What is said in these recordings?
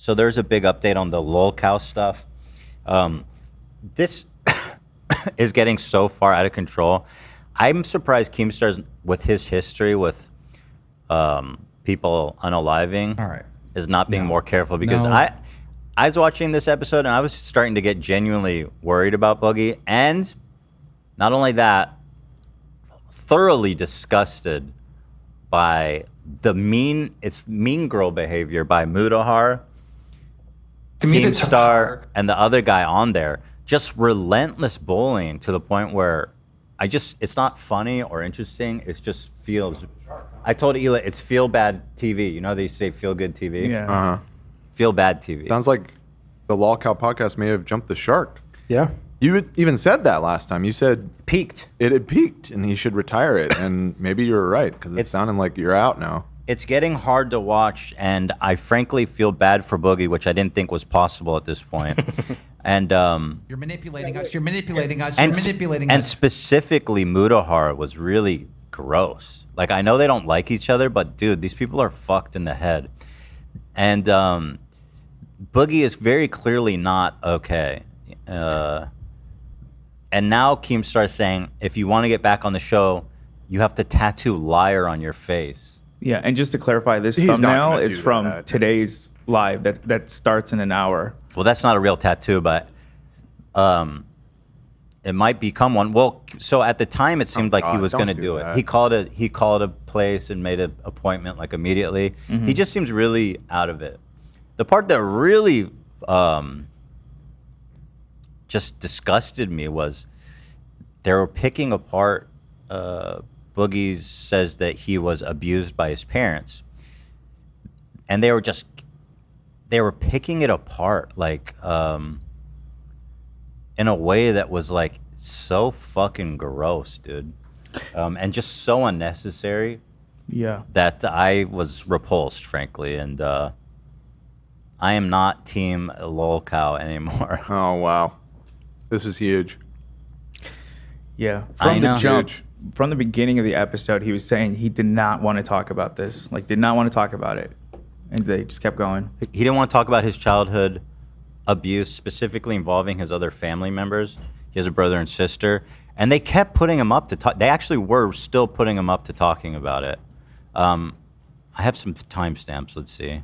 So there's a big update on the Lolcow stuff. This is getting so far out of control. I'm surprised Keemstar, with his history with people unaliving, is not being more careful, because I was watching this episode and I was starting to get genuinely worried about Boogie, and not only that, thoroughly disgusted by the mean girl behavior by Mudahar, Keemstar, and the other guy on there. Just relentless bullying to the point where it's not funny or interesting. It just feels. I told Ela it's feel bad TV. You know they say feel good TV. Yeah. Feel bad TV. Sounds like the Lolcow podcast may have jumped the shark. Yeah. You even said that last time. You said peaked. It had peaked, and he should retire it. And maybe you were right, because it's sounding like you're out now. It's getting hard to watch, and I frankly feel bad for Boogie, which I didn't think was possible at this point. And you're manipulating us. You're manipulating us. You're manipulating us. And specifically, Mudahar was really gross. Like, I know they don't like each other, but dude, these people are fucked in the head. And Boogie is very clearly not okay. And now Keemstar is saying, if you want to get back on the show, you have to tattoo liar on your face. Yeah, and just to clarify, this thumbnail is from today's live that starts in an hour. Well, that's not a real tattoo, but it might become one. Well, so at the time, it seemed like he was going to do it. He called a place and made an appointment like immediately. Mm-hmm. He just seems really out of it. The part that really just disgusted me was they were picking apart. Boogie says that he was abused by his parents, and they were picking it apart like in a way that was like so fucking gross, dude, and just so unnecessary. Yeah, that I was repulsed, frankly, and I am not team Lolcow anymore. Oh wow, this is huge. Yeah, from the jump. From the beginning of the episode, he was saying he did not want to talk about this. Like, did not want to talk about it. And they just kept going. He didn't want to talk about his childhood abuse, specifically involving his other family members. He has a brother and sister. And they kept putting him up to talk. They actually were still putting him up to talking about it. I have some timestamps. Let's see.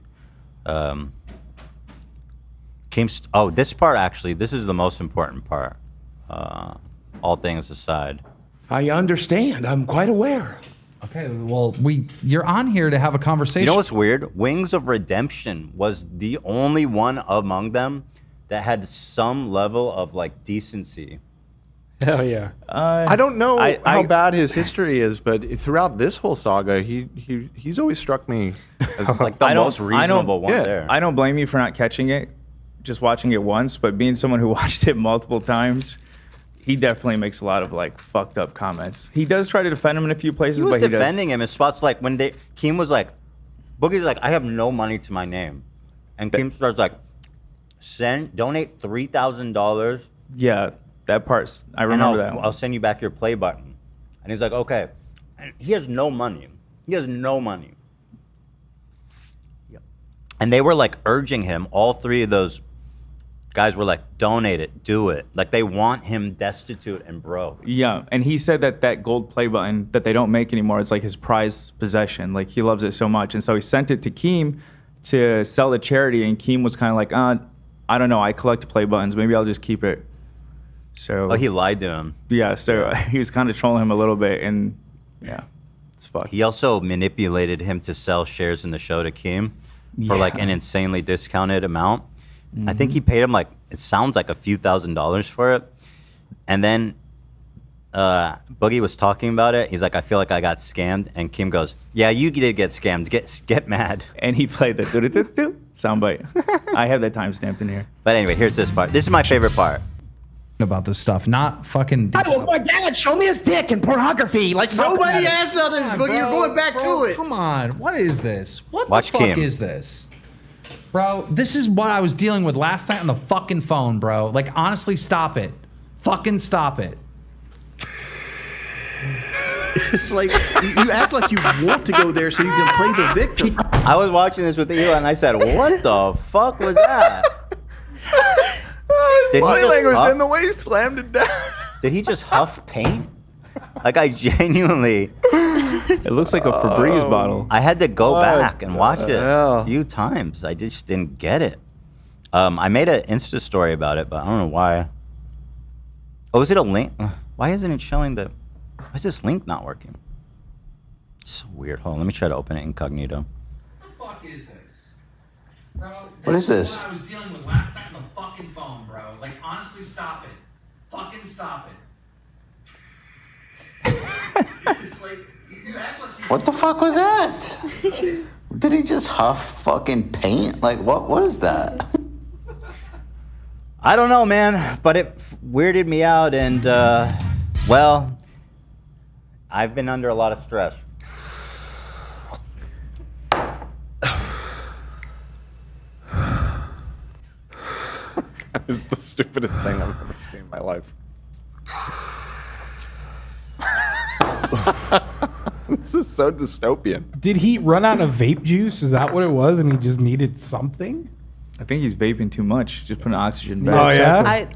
This part, actually, this is the most important part. All things aside. I understand. I'm quite aware. Okay, well, you're on here to have a conversation. You know what's weird? Wings of Redemption was the only one among them that had some level of like decency. Hell yeah. I don't know how bad his history is, but throughout this whole saga, he's always struck me as like the most reasonable one there. I don't blame you for not catching it, just watching it once, but being someone who watched it multiple times, he definitely makes a lot of like fucked up comments. He does try to defend him in a few places. He was defending him in spots like when Keem was like, Boogie's like, I have no money to my name, and Keemstar's like, donate $3,000. Yeah, that part I remember that one. I'll send you back your play button, and he's like, okay. And he has no money. He has no money. Yep. And they were like urging him. All three of those guys were like, donate it, do it. Like they want him destitute and broke. Yeah, and he said that gold play button that they don't make anymore, it's like his prized possession. Like he loves it so much. And so he sent it to Keem to sell to charity, and Keem was kind of like, I don't know, I collect play buttons. Maybe I'll just keep it. So he lied to him. Yeah, so he was kind of trolling him a little bit, and yeah, it's fucked. He also manipulated him to sell shares in the show to Keem for like an insanely discounted amount. I think he paid him like, it sounds like a few $1,000s for it. And then Boogie was talking about it. He's like, I feel like I got scammed. And Keem goes, yeah, you did get scammed. Get mad. And he played the do-do-do-do soundbite. I have that timestamped in here. But anyway, here's this part. This is my favorite part. About this stuff, not fucking. Oh my dad, show me his dick and pornography. Like nobody asked nothing, Boogie. You're going back to it. Come on, what is this? What Watch the fuck Keem. is this? Bro, this is what I was dealing with last night on the fucking phone, bro. Like, honestly, stop it. Fucking stop it. It's like you act like you want to go there so you can play the victim. I was watching this with Eli, and I said, "What the fuck was that?" His body language huff? and the way he slammed it down. Did he just huff paint? Like, I genuinely... It looks like a Febreze bottle. I had to go What back and watch it hell? a few times. I just didn't get it. I made an Insta story about it, but I don't know why. Oh, is it a link? Why isn't it showing the... Why is this link not working? It's so weird. Hold on, let me try to open it incognito. What the fuck is this? Bro, What is this? What I was dealing with last night on the fucking phone, bro. Like, honestly, stop it. Fucking stop it. It's like, you act like you... What the fuck was that? Did he just huff fucking paint? Like, what was that? I don't know, man, but it weirded me out, and, well, I've been under a lot of stress. It's the stupidest thing I've ever seen in my life. This is so dystopian. Did he run out of vape juice? Is that what it was? And he just needed something? I think he's vaping too much. Just putting oxygen back. Oh, yeah?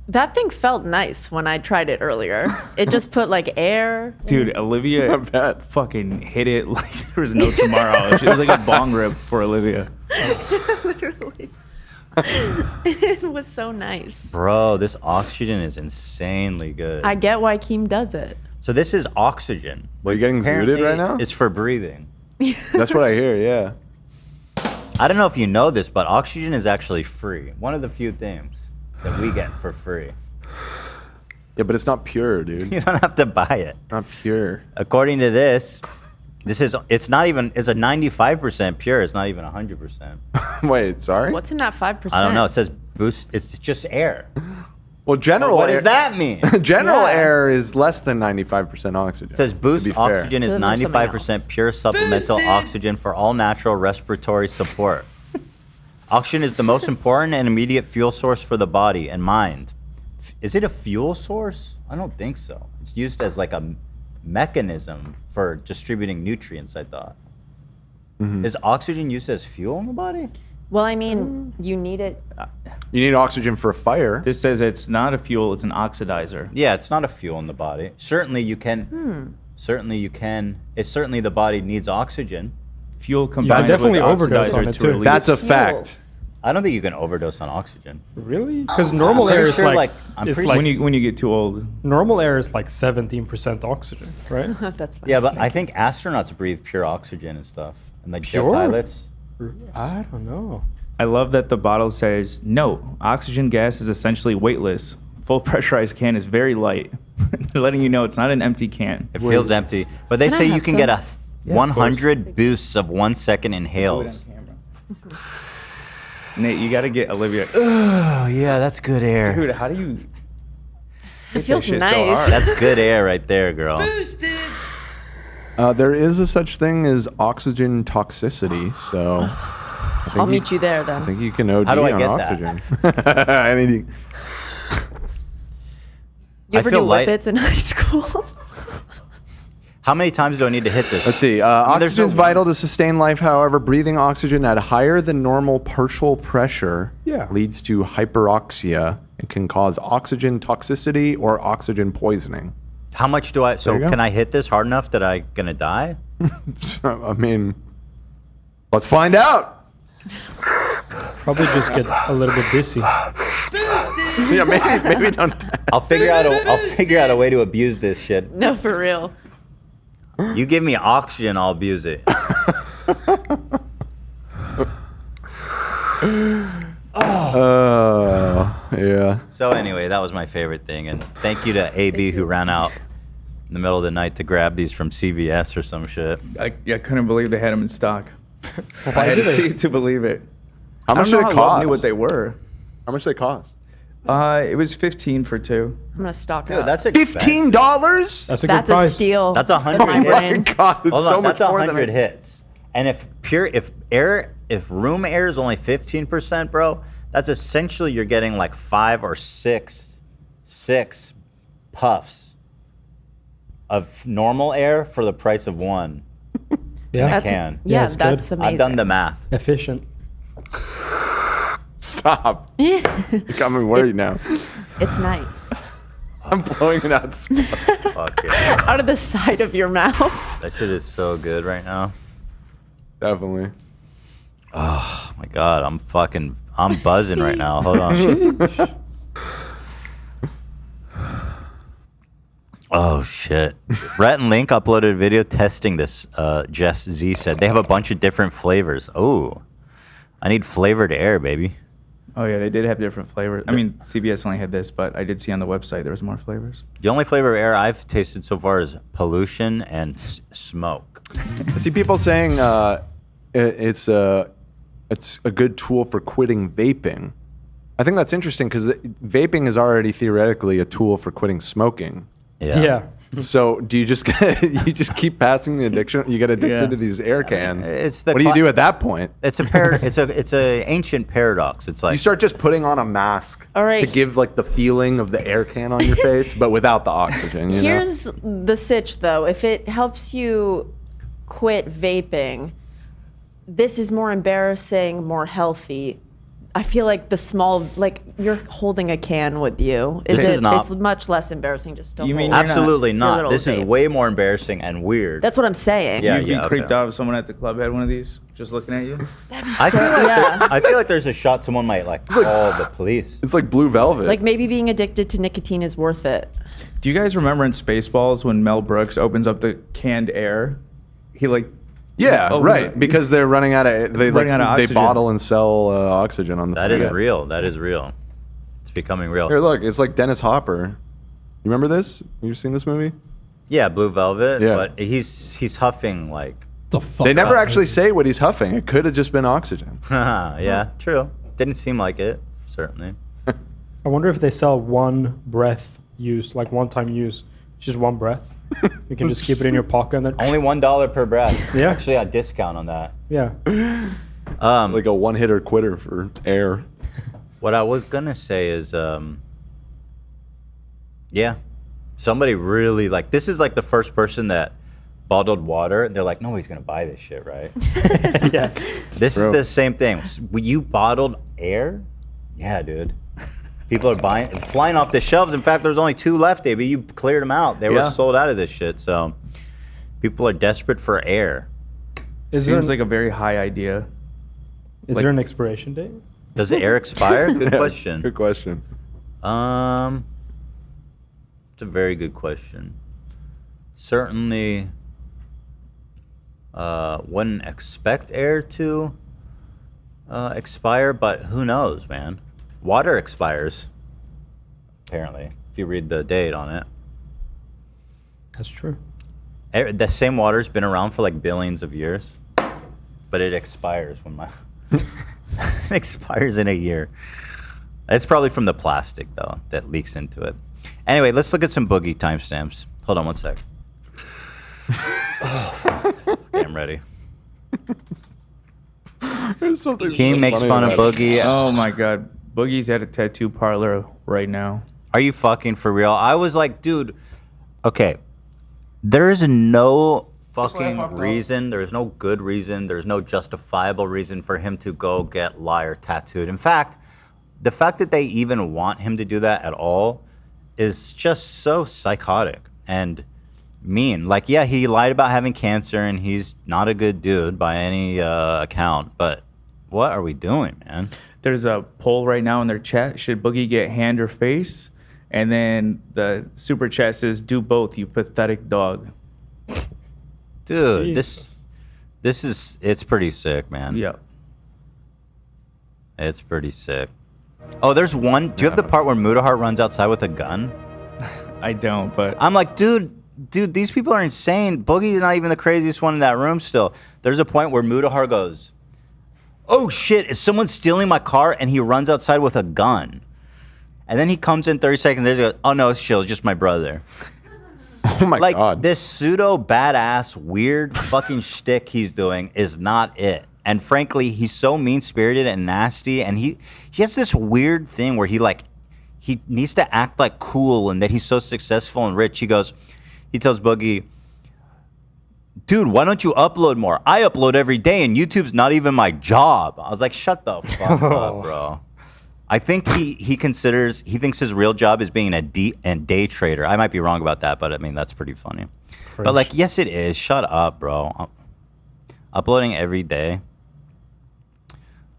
That thing felt nice when I tried it earlier. It just put like air. Dude, Olivia fucking hit it like there was no tomorrow. She was like a bong rip for Olivia. Literally. It was so nice. Bro, this oxygen is insanely good. I get why Keem does it. So this is oxygen. Are you getting zooted right now? It's for breathing. That's what I hear, yeah. I don't know if you know this, but oxygen is actually free. One of the few things that we get for free. Yeah, but it's not pure, dude. You don't have to buy it. Not pure. According to this, it's not even, it's a 95% pure. It's not even 100%. Wait, sorry? What's in that 5%? I don't know. It says boost. It's just air. Well, general What air. does that mean? General air is less than 95% oxygen. It says boost oxygen is So then there's something 95% pure supplemental oxygen for all natural respiratory support. Oxygen is the most important and immediate fuel source for the body and mind. Is it a fuel source? I don't think so. It's used as like a mechanism for distributing nutrients, I thought. Is oxygen used as fuel in the body? Well, I mean, you need it. You need oxygen for a fire. This says it's not a fuel, it's an oxidizer. Yeah, it's not a fuel in the body. Certainly you can. Certainly you can. It's certainly the body needs oxygen. Fuel combined definitely with overdose oxidizer on it, to too. release. That's a Fuel. fact. I don't think you can overdose on oxygen. Really? Because normal I'm air pretty is sure, like, I'm it's pretty like when you get too old. normal air is like 17% oxygen, right? That's fine. Yeah, but I think astronauts breathe pure oxygen and stuff, and like jet Sure. pilots. I don't know. I love that the bottle says, "Note: oxygen gas is essentially weightless. Full pressurized can is very light." They're letting you know it's not an empty can. It feels empty, but they Can I say you have can some? get a 100 boosts of 1 second inhales. Nate, you got to get Olivia. Oh yeah, that's good air. Dude, how do you? It feels shit so nice. hard. That's good air right there, girl. There is a such thing as oxygen toxicity, so I'll meet you there I then. think you can OD How do I on get oxygen. I mean, You ever I feel do light- whippets in high school? How many times do I need to hit this? let's see. there's Oxygen is no- vital to sustain life. However, breathing oxygen at higher than normal partial pressure leads to hyperoxia and can cause oxygen toxicity or oxygen poisoning. How much do I? So There you go. can I hit this hard enough that I gonna die? So, I mean, let's find out. Probably just get a little bit dizzy. Yeah, maybe don't. I'll figure out a way to abuse this shit. No, for real. You give me oxygen, I'll abuse it. Yeah. So anyway, that was my favorite thing, and thank you to AB who ran out in the middle of the night to grab these from CVS or some shit. I couldn't believe they had them in stock. I had to see it to believe it. How much did it I cost? knew what they were. How much did it cost? It was 15 for two. I'm gonna stock Dude, up. that's $15. That's a good That's a price. steal. That's 100 for my hits. brain. God, it's Hold so on, much that's more than 100 hits. And if room air is only 15%, bro, that's essentially you're getting like 5 or 6 puffs. of normal air for the price of one. Yeah. I can. Yeah, Yeah, it's good. that's amazing. I've done the math. Efficient. Stop. You got me worried now. It's nice. I'm blowing it out. Fuck yeah. Out of the side of your mouth. That shit is so good right now. Definitely. Oh my god, I'm buzzing right now. Hold on. Oh shit. Rhett and Link uploaded a video testing this. Jess Z said they have a bunch of different flavors. Oh, I need flavored air, baby. Oh yeah, they did have different flavors. I mean, CBS only had this, but I did see on the website there was more flavors. The only flavor of air I've tasted so far is pollution and smoke. I see people saying it's a good tool for quitting vaping. I think that's interesting because vaping is already theoretically a tool for quitting smoking. Yeah. So do you just keep passing the addiction? You get addicted to these air cans. What do you do at that point? It's a ancient paradox. It's like You start just putting on a mask All right. to give like the feeling of the air can on your face, but without the oxygen. You know? Here's the sitch, though. If it helps you quit vaping, this is more embarrassing, more healthy. I feel like the small, like you're holding a can with you. This is not- It's much less embarrassing just to You mean hold. absolutely Your not. little This is vape. way more embarrassing and weird. That's what I'm saying. Yeah, You'd be okay. creeped out if someone at the club had one of these, just looking at you. I feel like Yeah. I feel like there's a shot someone might like call the police. It's like blue velvet. Like maybe being addicted to nicotine is worth it. Do you guys remember in Spaceballs when Mel Brooks opens up the canned air? He like yeah, opens right. it. Because they're running out of they Running out of they oxygen. bottle and sell oxygen on the That is planet. real. That is real. It's becoming real. Here, look, it's like Dennis Hopper. You remember this? You've seen this movie? Yeah, Blue Velvet. Yeah. But he's huffing like. What the fuck? They never actually say what he's huffing. It could have just been oxygen. Yeah, true. Didn't seem like it. Certainly. I wonder if they sell one breath use, like one time use, just one breath. You can just keep it in your pocket and then. Only $1 per breath. Yeah. Actually, a discount on that. Yeah. Like a one-hitter quitter for air. What I was gonna say is, yeah, somebody really like this is like the first person that bottled water, and they're like, nobody's gonna buy this shit, right? Yeah. This Bro. is the same thing. You bottled air? Yeah, dude. People are buying, flying off the shelves. In fact, there's only 2 left, AB. You cleared them out. They were Yeah. sold out of this shit. So people are desperate for air. Is there seems an, like a very high idea. is there an expiration date? Does the air expire? Good Yeah, question. Good question. It's a very good question. Certainly, wouldn't expect air to expire, but who knows, man? Water expires, apparently, if you read the date on it. That's true. The same water's been around for like billions of years, but it expires when my it expires in a year. It's probably from the plastic though that leaks into it. Anyway, let's look at some Boogie timestamps. Hold on one sec. Oh, fuck. Okay, I'm ready. Keem makes fun of Boogie. Oh my God, Boogie's at a tattoo parlor right now. Are you fucking for real? I was like, dude, okay. There is no fucking reason, there's no good reason, there's no justifiable reason for him to go get Liar tattooed. In fact, the fact that they even want him to do that at all is just so psychotic and mean. Like, yeah, he lied about having cancer and he's not a good dude by any account, but what are we doing, man? There's a poll right now in their chat. Should Boogie get hand or face? And then the super chat says, do both, you pathetic dog. Dude, Jesus. this is, it's pretty sick, man. Yeah. It's pretty sick. Oh, there's one. Do you have the part where Mudahar runs outside with a gun? I don't, but I'm like, dude, these people are insane. Boogie's not even the craziest one in that room still. There's a point where Mudahar goes, oh shit, is someone stealing my car? And he runs outside with a gun. And then he comes in 30 seconds later and goes, oh no, it's chill, it's just my brother. Oh my Like, God. this pseudo badass weird fucking shtick he's doing is not it. And frankly, he's so mean-spirited and nasty, and he has this weird thing where he needs to act like cool and that he's so successful and rich. He goes, He tells Boogie, dude, why don't you upload more? I upload every day, and YouTube's not even my job. I was like, shut the fuck up, bro. I think he thinks his real job is being a day trader. I might be wrong about that, but I mean, that's pretty funny. But like, yes, it is. Shut up, bro. Uploading every day.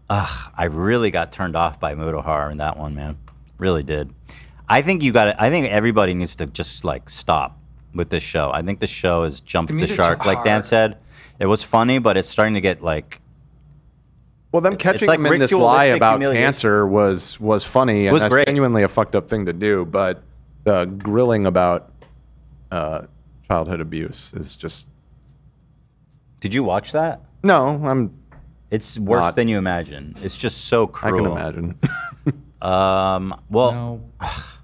I really got turned off by Mudahar in that one, man. Really did. I think everybody needs to just like stop with this show. I think the show has jumped the shark. Like Dan said, it was funny, but it's starting to get like. Well, them catching him in this lie about cancer was funny, and that's genuinely a fucked up thing to do. But the grilling about childhood abuse is just. Did you watch that? No, It's worse than you imagine. It's just so cruel. I can imagine. Well, No.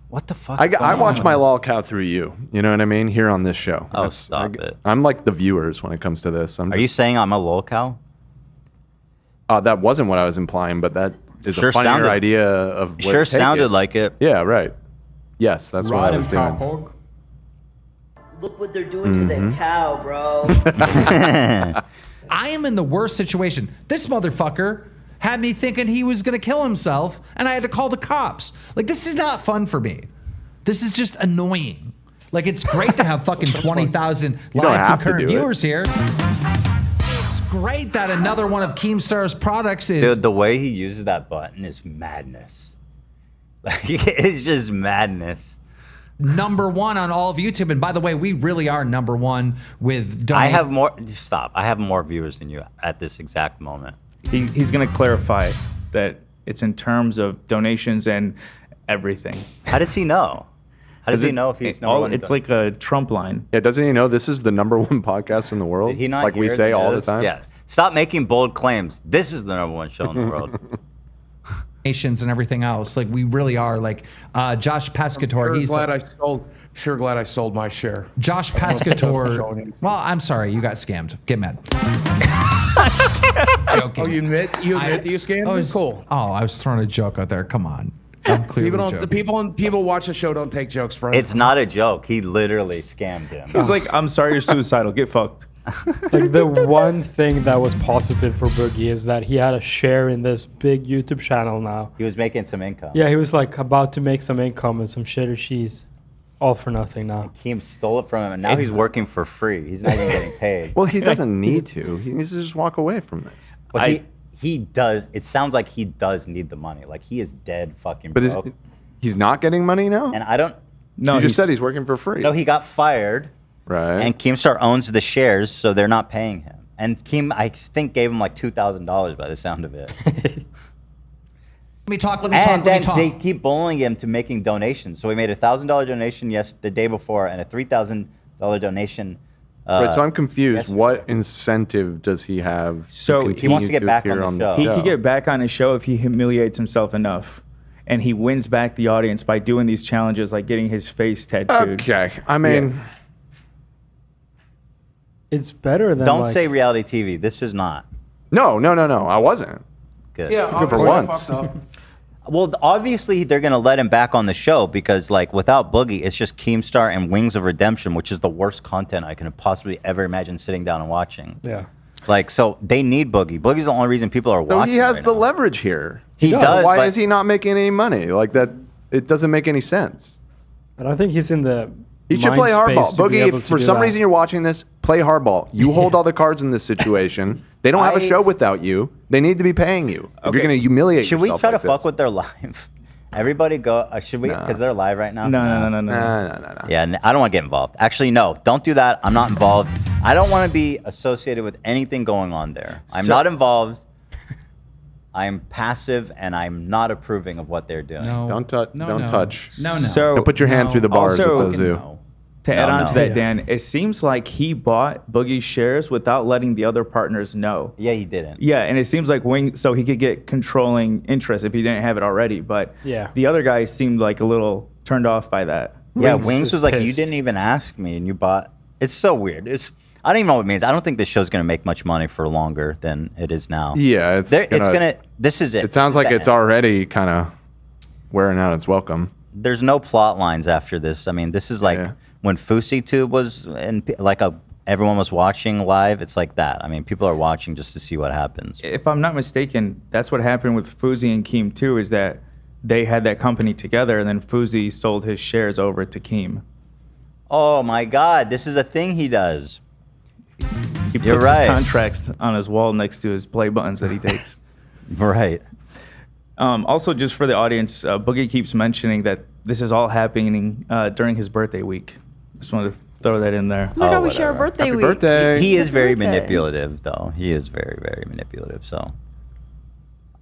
what the fuck? I watch my Lolcow through you. You know what I mean? Here on this show. Oh, stop it. I'm like the viewers when it comes to this. Are you saying I'm a Lolcow? That wasn't what I was implying, but that is a funnier idea of what sure sounded like it. Yeah, right. Yes, that's what I was doing. Look what they're doing to that cow, bro. I am in the worst situation. This motherfucker had me thinking he was going to kill himself, and I had to call the cops. Like, this is not fun for me. This is just annoying. Like, it's great to have fucking 20,000 live concurrent viewers here. It's great that another one of Keemstar's products is... Dude, the way he uses that button is madness. Like, it's just madness. #1 on all of YouTube. And by the way, we really are #1 with... I have more... Stop. I have more viewers than you at this exact moment. He's going to clarify that it's in terms of donations and everything. How does he know? How does he know if he's #1? It's like a Trump line. Yeah, doesn't he know this is the #1 podcast in the world? Did he not like we hear say that all it the is? time? Yeah. Stop making bold claims. This is the #1 show in the world. Nations and everything else. Like, we really are. Like, Josh Pescator. Sure glad I sold my share. Josh Pescator. Well, I'm sorry. You got scammed. Get mad. Oh, you admit that you scammed me? Cool. Oh, I was throwing a joke out there. Come on. I'm clearly joking. People watch the show don't take jokes from It's not a joke. He literally scammed him. He's like, I'm sorry you're suicidal. Get fucked. Like, the one thing that was positive for Boogie is that he had a share in this big YouTube channel now. He was making some income. Yeah, he was like about to make some income and some shit or cheese. All for nothing now. Keem stole it from him, and now he's working for free. He's not even getting paid. Well, he doesn't need to. He needs to just walk away from this. But he does. It sounds like he does need the money. Like, he is dead fucking broke. But he's not getting money now? And I don't... No, you just said he's working for free. No, he got fired. Right. And Keemstar owns the shares, so they're not paying him. And Keem, I think, gave him like $2,000 by the sound of it. Let me talk. And then they keep bullying him to making donations. So he made a $1,000 donation the day before, and a $3,000 donation. Right, so I'm confused. What incentive does he have? So he wants to get back on the show. He could get back on his show if he humiliates himself enough, and he wins back the audience by doing these challenges, like getting his face tattooed. Okay, I mean, it's better than. Don't say reality TV. This is not. No. I wasn't. Good. Yeah, good for once. Well, obviously they're gonna let him back on the show because, like, without Boogie, it's just Keemstar and Wings of Redemption, which is the worst content I can possibly ever imagine sitting down and watching. Yeah. Like, so they need Boogie. Boogie's the only reason people are So watching. he has right the now. leverage here. He does. Why but is he not making any money? Like that, it doesn't make any sense. I don't think he's in the. He should mind play hardball. space to be Boogie, able if to for do some that. reason you're watching this, play hardball. You hold all the cards in this situation. They don't have a show without you. They need to be paying you. If you're going to humiliate Should we yourself try to like fuck this. with their live? Everybody go. Should we? Because they're live right now. No. Yeah, I don't want to get involved. Actually, no. Don't do that. I'm not involved. I don't want to be associated with anything going on there. I'm not involved. I'm passive, and I'm not approving of what they're doing. No. Don't touch. No, don't no. touch. No. So Don't put your hand through the bars Also- with those do. No. to add on to that, Yeah. Dan, it seems like he bought Boogie's shares without letting the other partners know. Yeah, he didn't. Yeah, and it seems like so he could get controlling interest if he didn't have it already. But Yeah. the other guy seemed like a little turned off by that. Yeah, Wings Wings is was like, you pissed. didn't even ask me, and you bought. It's so weird. I don't even know what it means. I don't think this show's gonna make much money for longer than it is now. Yeah, it's gonna. This is it. It sounds like The it's end. already kind of wearing out its welcome. There's no plot lines after this. I mean, this is like when FouseyTube was everyone was watching live. It's like that. I mean, people are watching just to see what happens. If I'm not mistaken, that's what happened with Fousey and Keem too. Is that they had that company together, and then Fousey sold his shares over to Keem. Oh my God, this is a thing he does. He You're puts right. his contracts on his wall next to his play buttons that he takes. Right. Also, just for the audience, Boogie keeps mentioning that this is all happening during his birthday week. Just wanted to throw that in there. Oh my God, we share a birthday Happy week. birthday. He is very birthday. manipulative, though. He is very, very manipulative. So,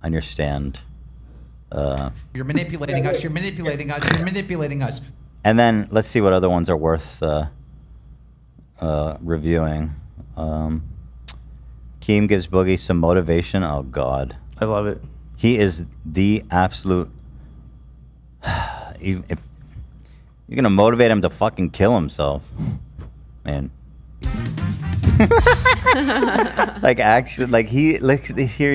understand. You're manipulating us. You're manipulating us. You're manipulating us. And then let's see what other ones are worth reviewing. Keem gives Boogie some motivation. Oh God, I love it. he is the absolute. If you're gonna motivate him to fucking kill himself, man. Here he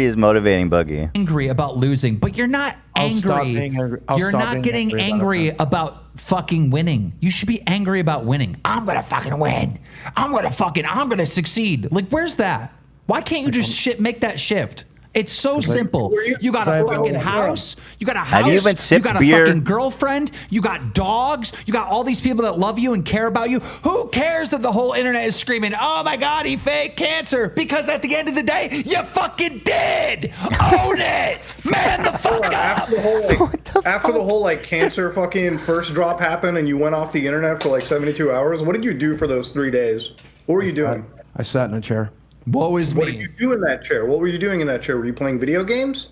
is motivating Boogie. Angry about losing, but you're not angry. You're not getting angry about fucking winning. You should be angry about winning. I'm gonna fucking win. I'm gonna succeed. Like, where's that? Why can't you just make that shift? It's so simple. You got a fucking house. You got a house. Have you even sipped got a beer? fucking girlfriend. You got dogs. You got all these people that love you and care about you. Who cares that the whole internet is screaming, "Oh my God, he faked cancer"? Because at the end of the day, you fucking did. Own it, man. The fuck up. After the whole like cancer fucking first drop happened, and you went off the internet for like 72 hours. What did you do for those 3 days? What were you doing? I sat in a chair. Woe is me. What did you do in that chair? What were you doing in that chair? Were you playing video games?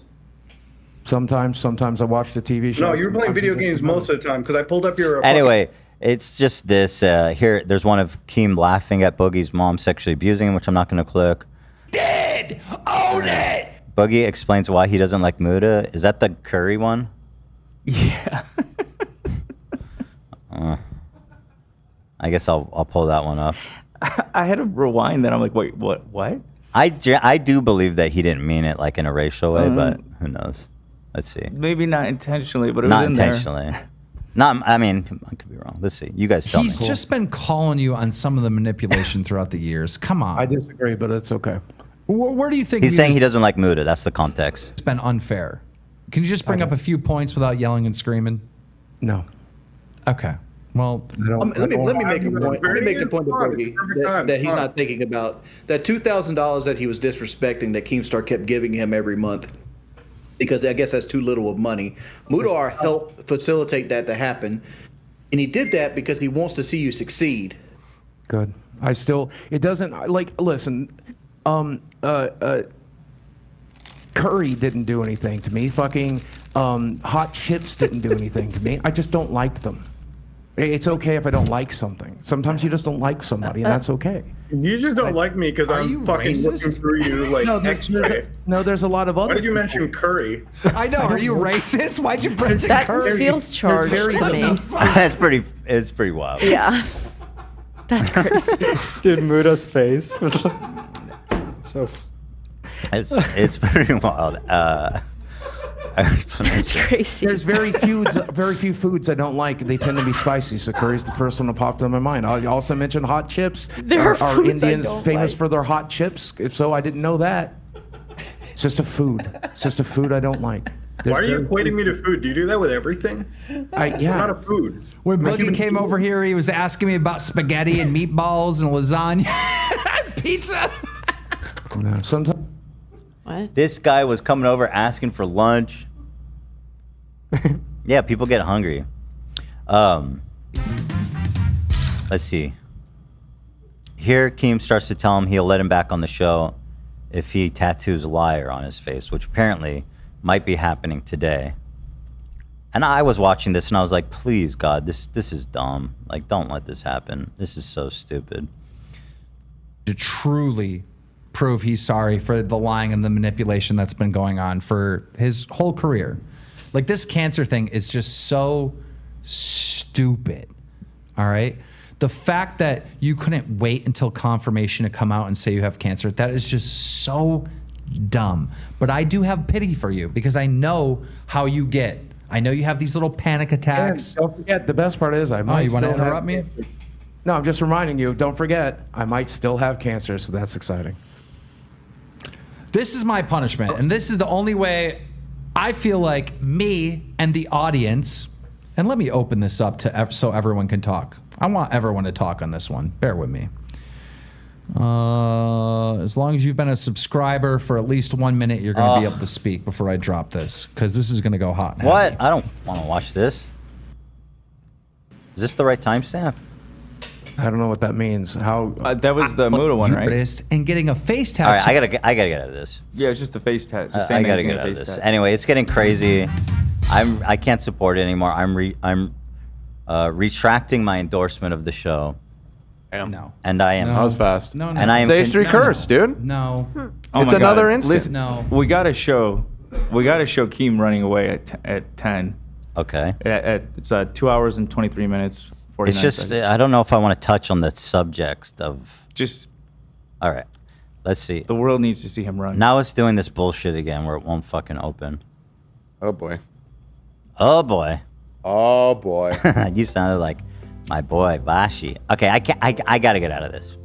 Sometimes I watched a TV show. No, you were playing video games most of the time because I pulled up your. Anyway, it's just this. Here, there's one of Keem laughing at Boogie's mom sexually abusing him, which I'm not going to click. Did own it. Boogie explains why he doesn't like Muda. Is that the curry one? Yeah. I guess I'll pull that one up. I had to rewind that. I'm like, wait, what? I do believe that he didn't mean it like in a racial way, but who knows? Let's see. Maybe not intentionally, but it Not was in there. intentionally. I mean, I could be wrong. Let's see. You guys tell He's me. just been calling you on some of the manipulation throughout the years. Come on. I disagree, but it's okay. Where do you think He's saying he doesn't like Muda. That's the context. It's been unfair. Can you just bring up a few points without yelling and screaming? No. Okay. Well, let me make a point. Let me make the point to Boogie that he's not thinking about. That $2,000 that he was disrespecting that Keemstar kept giving him every month, because I guess that's too little of money. Mudar helped facilitate that to happen, and he did that because he wants to see you succeed. Good. It doesn't, like, listen, curry didn't do anything to me. Fucking hot chips didn't do anything to me. I just don't like them. It's okay if I don't like something. Sometimes you just don't like somebody, and that's okay. You just don't like me because I'm fucking looking through you like X-ray. There's a lot of other. Why did you mention curry? I know. Are you racist? Why'd you mention That curry? feels charged to me. It's pretty wild. Yeah. That's crazy. Dude, Muda's face was like, so. It's pretty wild. That's crazy. There's very few foods I don't like. They tend to be spicy, so curry's the first one that popped in my mind. I also mentioned hot chips. There are Are foods I Indians don't famous like. for their hot chips? If so, I didn't know that. It's just a food. It's just a food I don't like. Why are you equating me to food? Do you do that with everything? Yeah. I'm not a food. When I'm a Boogie human came being. over here, he was asking me about spaghetti and meatballs and lasagna, pizza. No, sometimes. What? This guy was coming over asking for lunch. Yeah, people get hungry. Let's see. Here, Keem starts to tell him he'll let him back on the show if he tattoos liar on his face, which apparently might be happening today. And I was watching this and I was like, please, God, this is dumb. Like, don't let this happen. This is so stupid. To truly prove he's sorry for the lying and the manipulation that's been going on for his whole career. Like, this cancer thing is just so stupid. All right? The fact that you couldn't wait until confirmation to come out and say you have cancer, that is just so dumb. But I do have pity for you because I know how you get. I know you have these little panic attacks. And don't forget, the best part is I might. You want to still have interrupt me? cancer. No, I'm just reminding you. Don't forget, I might still have cancer, so that's exciting. This is my punishment, and this is the only way I feel like me and the audience. And let me open this up to so everyone can talk. I want everyone to talk on this one. Bear with me. As long as you've been a subscriber for at least 1 minute, you're going to be able to speak before I drop this, because this is going to go hot. And What? heavy. I don't want to watch this. Is this the right timestamp? I don't know what that means. How? That was the Muda one, right? And getting a face tattoo. All right, I gotta get out of this. Yeah, it's just the face tat. Just I saying gotta he's get getting a out of face this. tat. Anyway, it's getting crazy. I can't support it anymore. I'm retracting my endorsement of the show. No. And I am. That was fast. No, no. And I am. It's H3 curse, dude. No. Oh It's my God. another instance. No. We gotta show Keem running away at 10. Okay. It's 2 hours and 23 minutes. 49 It's just seconds. I don't know if I want to touch on the subject of. Just All right. Let's see. the world needs to see him run. Now it's doing this bullshit again where it won't fucking open. Oh boy. Oh boy. Oh boy. You sounded like my boy Vashi. Okay, I gotta get out of this.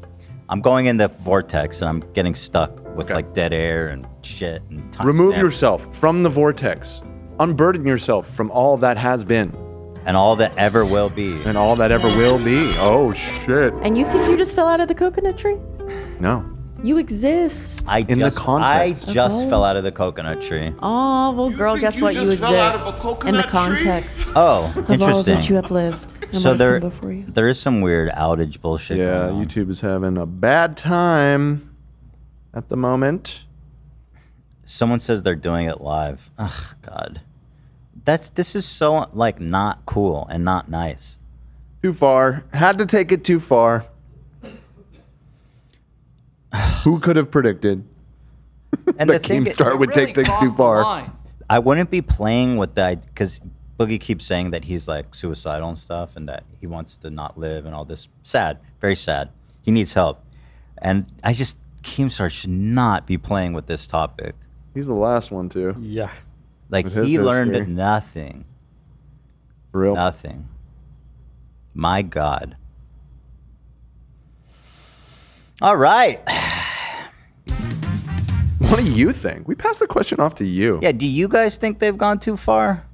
I'm going in the vortex and I'm getting stuck with like dead air and shit and time Remove stamps yourself from the vortex. Unburden yourself from all that has been. and all that ever will be. And all that ever will be. Oh shit. And you think you just fell out of the coconut tree? No. You exist. I In the context. I just Okay. fell out of the coconut tree. Oh, well, girl, guess what? You exist in the context Oh, of all that you interesting. have lived. And So what has there, come before you. there is some weird outage bullshit. Yeah, going on. YouTube is having a bad time at the moment. Someone says they're doing it live. Ugh, God. This is so like not cool and not nice. Too far. Had to take it too far. Who could have predicted And that Keemstar would take things too far? I wouldn't be playing with that because Boogie keeps saying that he's like suicidal and stuff and that he wants to not live and all this. Sad. Very sad. He needs help. And Keemstar should not be playing with this topic. He's the last one too. Yeah. Like With his he learned history. nothing. For real. Nothing. My God. All right. What do you think? We passed the question off to you. Yeah, do you guys think they've gone too far?